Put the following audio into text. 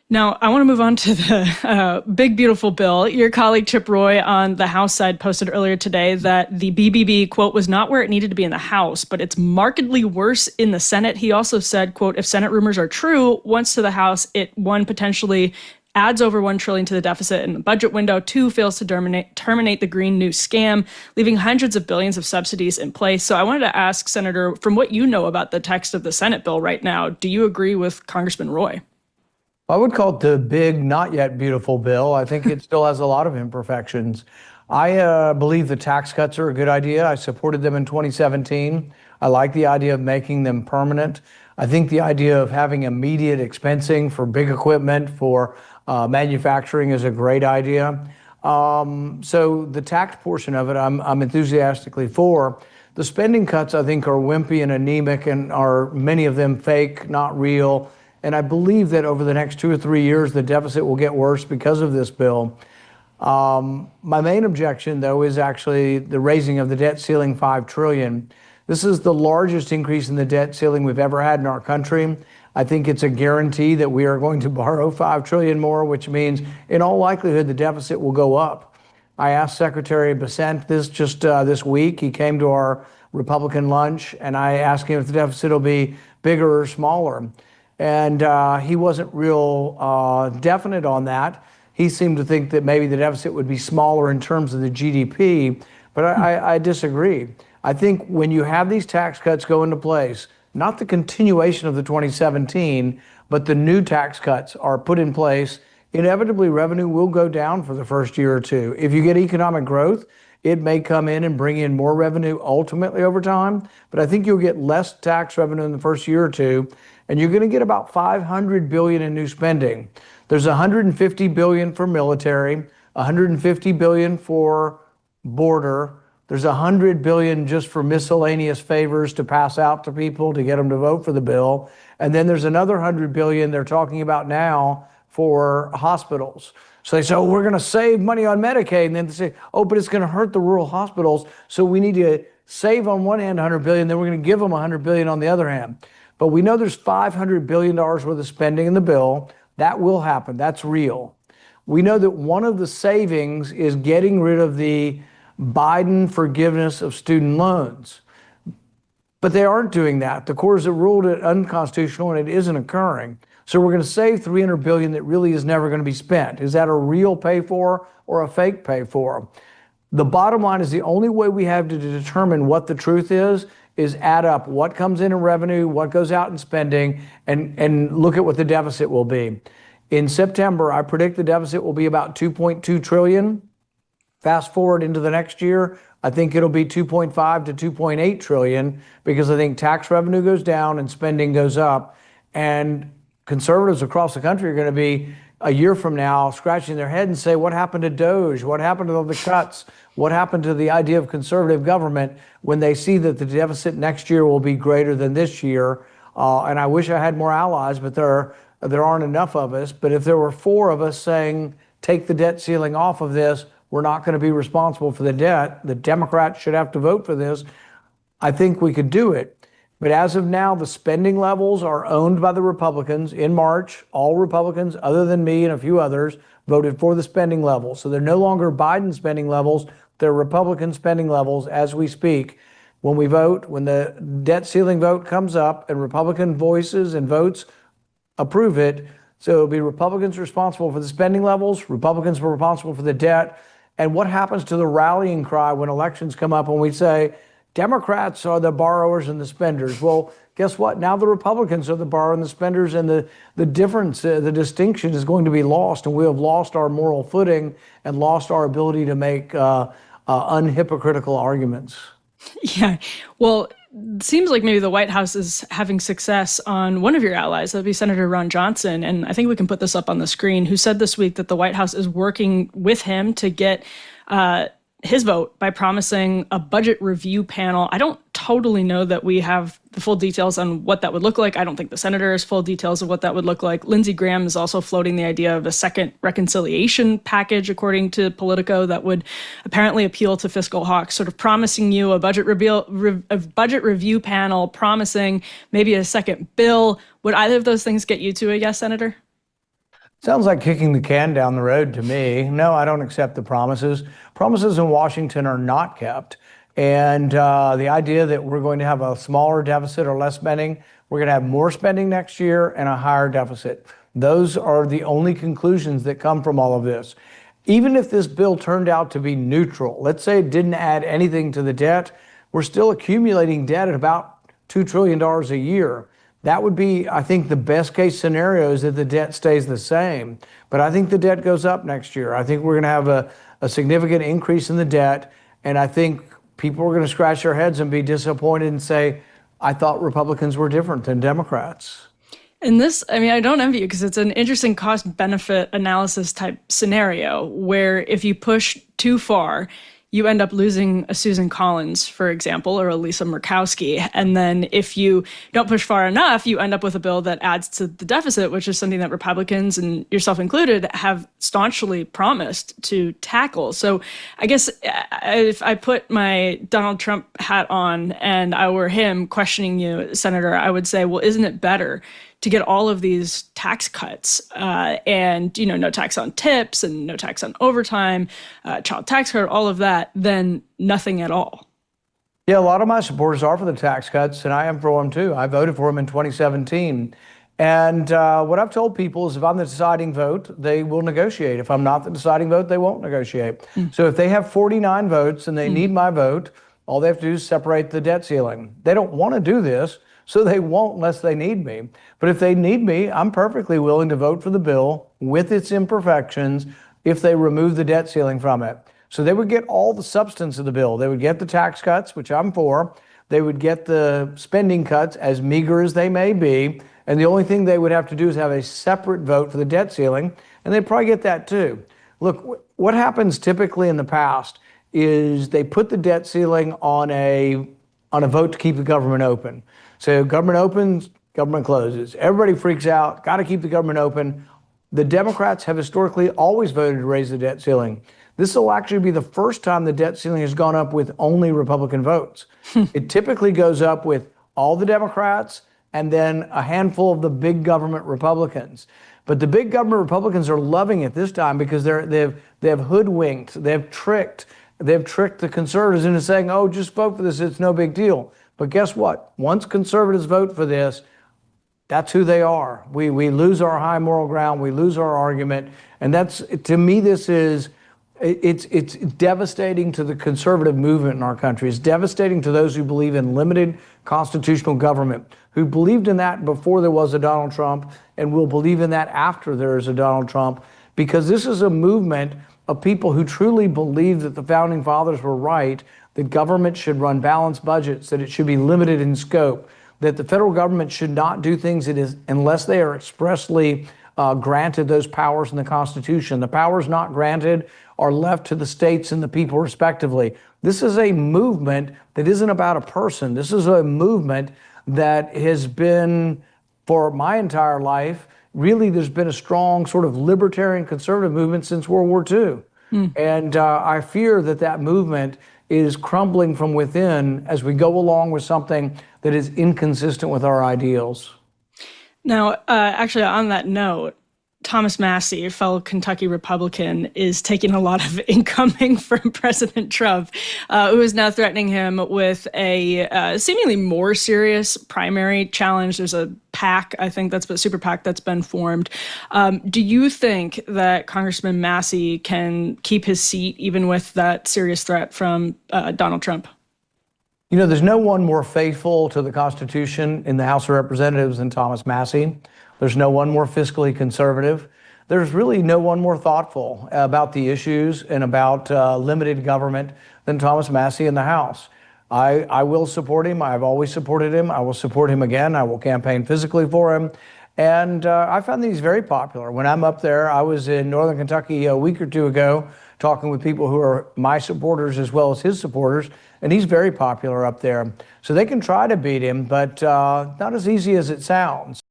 Now, I want to move on to the big, beautiful bill. Your colleague Chip Roy on the House side posted earlier today that the BBB, quote, was not where it needed to be in the House, but it's markedly worse in the Senate. He also said, quote, if Senate rumors are true, once to the House, it, one, potentially adds over $1 trillion to the deficit in the budget window, two, fails to terminate the Green New Scam, leaving hundreds of billions of subsidies in place. So I wanted to ask, Senator, from what you know about the text of the Senate bill right now, do you agree with Congressman Roy? I would call it the big, not yet beautiful bill. I think it still has a lot of imperfections. I believe the tax cuts are a good idea. I supported them in 2017. I like the idea of making them permanent. I think the idea of having immediate expensing for big equipment, for manufacturing is a great idea. So the tax portion of it, I'm enthusiastically for. The spending cuts, I think, are wimpy and anemic and are many of them fake, not real. And I believe that over the next 2 or 3 years, the deficit will get worse because of this bill. My main objection, though, is actually the raising of the debt ceiling $5 trillion. This is the largest increase in the debt ceiling we've ever had in our country. I think it's a guarantee that we are going to borrow $5 trillion more, which means in all likelihood, the deficit will go up. I asked Secretary Bessent this just this week. He came to our Republican lunch, and I asked him if the deficit will be bigger or smaller. And he wasn't real definite on that. He seemed to think that maybe the deficit would be smaller in terms of the GDP, but I disagree. I think when you have these tax cuts go into place, not the continuation of the 2017, but the new tax cuts are put in place, inevitably revenue will go down for the first year or two. If you get economic growth, it may come in and bring in more revenue ultimately over time, but I think you'll get less tax revenue in the first year or two, and you're going to get about $500 billion in new spending. There's $150 billion for military, $150 billion for border. There's $100 billion just for miscellaneous favors to pass out to people to get them to vote for the bill. And then there's another $100 billion they're talking about now for hospitals. So they say, oh, we're going to save money on Medicaid. And then they say, oh, but it's going to hurt the rural hospitals. So we need to save on one hand $100 billion, then we're going to give them $100 billion on the other hand. But we know there's $500 billion worth of spending in the bill. That will happen. That's real. We know that one of the savings is getting rid of the Biden forgiveness of student loans. But they aren't doing that. The courts have ruled it unconstitutional and it isn't occurring. So we're going to save $300 billion that really is never going to be spent. Is that a real pay for or a fake pay for? The bottom line is the only way we have to determine what the truth is add up what comes in revenue, what goes out in spending, and look at what the deficit will be. In September, I predict the deficit will be about $2.2 trillion. Fast forward into the next year, I think it'll be $2.5 to $2.8 trillion because I think tax revenue goes down and spending goes up. And conservatives across the country are going to be a year from now scratching their head and say, what happened to DOGE? What happened to the cuts? What happened to the idea of conservative government when they see that the deficit next year will be greater than this year? And I wish I had more allies, but there aren't enough of us. But if there were 4 of us saying, take the debt ceiling off of this, we're not going to be responsible for the debt. The Democrats should have to vote for this. I think we could do it. But as of now, the spending levels are owned by the Republicans. In March, all Republicans, other than me and a few others, voted for the spending levels. So they're no longer Biden spending levels. They're Republican spending levels as we speak. When we vote, when the debt ceiling vote comes up and Republican voices and votes approve it, so it'll be Republicans responsible for the spending levels, Republicans were responsible for the debt. And what happens to the rallying cry when elections come up and we say, Democrats are the borrowers and the spenders? Well, guess what? Now the Republicans are the borrowers and the spenders, and the difference, the distinction is going to be lost, and we have lost our moral footing and lost our ability to make unhypocritical arguments. Yeah, well, it seems like maybe the White House is having success on one of your allies, that'd be Senator Ron Johnson. And I think we can put this up on the screen, who said this week that the White House is working with him to get his vote by promising a budget review panel. I don't totally know that we have the full details on what that would look like. I don't think the senator has full details of what that would look like. Lindsey Graham is also floating the idea of a second reconciliation package, according to Politico, that would apparently appeal to fiscal hawks, sort of promising you a budget review panel, promising maybe a second bill. Would either of those things get you to a yes, Senator? Sounds like kicking the can down the road to me. No, I don't accept the promises. Promises in Washington are not kept. And the idea that we're going to have a smaller deficit or less spending, we're going to have more spending next year and a higher deficit. Those are the only conclusions that come from all of this. Even if this bill turned out to be neutral, let's say it didn't add anything to the debt, we're still accumulating debt at about $2 trillion a year. That would be, I think, the best case scenario is that the debt stays the same. But I think the debt goes up next year. I think we're going to have a significant increase in the debt. And I think people are going to scratch their heads and be disappointed and say, I thought Republicans were different than Democrats. And this, I mean, I don't envy you because it's an interesting cost benefit analysis type scenario where if you push too far, you end up losing a Susan Collins, for example, or a Lisa Murkowski. And then if you don't push far enough, you end up with a bill that adds to the deficit, which is something that Republicans, and yourself included, have staunchly promised to tackle. So I guess if I put my Donald Trump hat on and I were him questioning you, Senator, I would say, well, isn't it better to get all of these tax cuts and, no tax on tips and no tax on overtime, child tax credit, all of that, than nothing at all? Yeah, a lot of my supporters are for the tax cuts, and I am for them too. I voted for them in 2017. And what I've told people is if I'm the deciding vote, they will negotiate. If I'm not the deciding vote, they won't negotiate. So if they have 49 votes and they need my vote, all they have to do is separate the debt ceiling. They don't want to do this, so they won't unless they need me. But if they need me, I'm perfectly willing to vote for the bill with its imperfections if they remove the debt ceiling from it. So they would get all the substance of the bill. They would get the tax cuts, which I'm for. They would get the spending cuts, as meager as they may be. And the only thing they would have to do is have a separate vote for the debt ceiling. And they'd probably get that too. Look, what happens typically in the past is they put the debt ceiling on a vote to keep the government open. So government opens, government closes. Everybody freaks out, got to keep the government open. The Democrats have historically always voted to raise the debt ceiling. This will actually be the first time the debt ceiling has gone up with only Republican votes. It typically goes up with all the Democrats and then a handful of the big government Republicans. But the big government Republicans are loving it this time because they've hoodwinked, they've tricked the conservatives into saying, oh, just vote for this, it's no big deal. But guess what? Once conservatives vote for this, that's who they are. We lose our high moral ground, we lose our argument. And that's, to me, it's devastating to the conservative movement in our country. It's devastating to those who believe in limited constitutional government, who believed in that before there was a Donald Trump and will believe in that after there is a Donald Trump, because this is a movement of people who truly believe that the founding fathers were right, that government should run balanced budgets, that it should be limited in scope, that the federal government should not do things unless they are expressly granted those powers in the Constitution. The powers not granted are left to the states and the people respectively. This is a movement that isn't about a person. This is a movement that has been, for my entire life, really there's been a strong sort of libertarian conservative movement since World War II. And I fear that movement is crumbling from within as we go along with something that is inconsistent with our ideals. Now, actually, on that note, Thomas Massie, a fellow Kentucky Republican, is taking a lot of incoming from President Trump, who is now threatening him with a seemingly more serious primary challenge. There's a PAC, I think that's a super PAC that's been formed. Do you think that Congressman Massie can keep his seat even with that serious threat from Donald Trump? There's no one more faithful to the Constitution in the House of Representatives than Thomas Massie. There's no one more fiscally conservative. There's really no one more thoughtful about the issues and about limited government than Thomas Massie in the House. I will support him. I've always supported him. I will support him again. I will campaign physically for him. And I found that he's very popular. When I'm up there, I was in Northern Kentucky a week or two ago talking with people who are my supporters as well as his supporters, and he's very popular up there. So they can try to beat him, but not as easy as it sounds.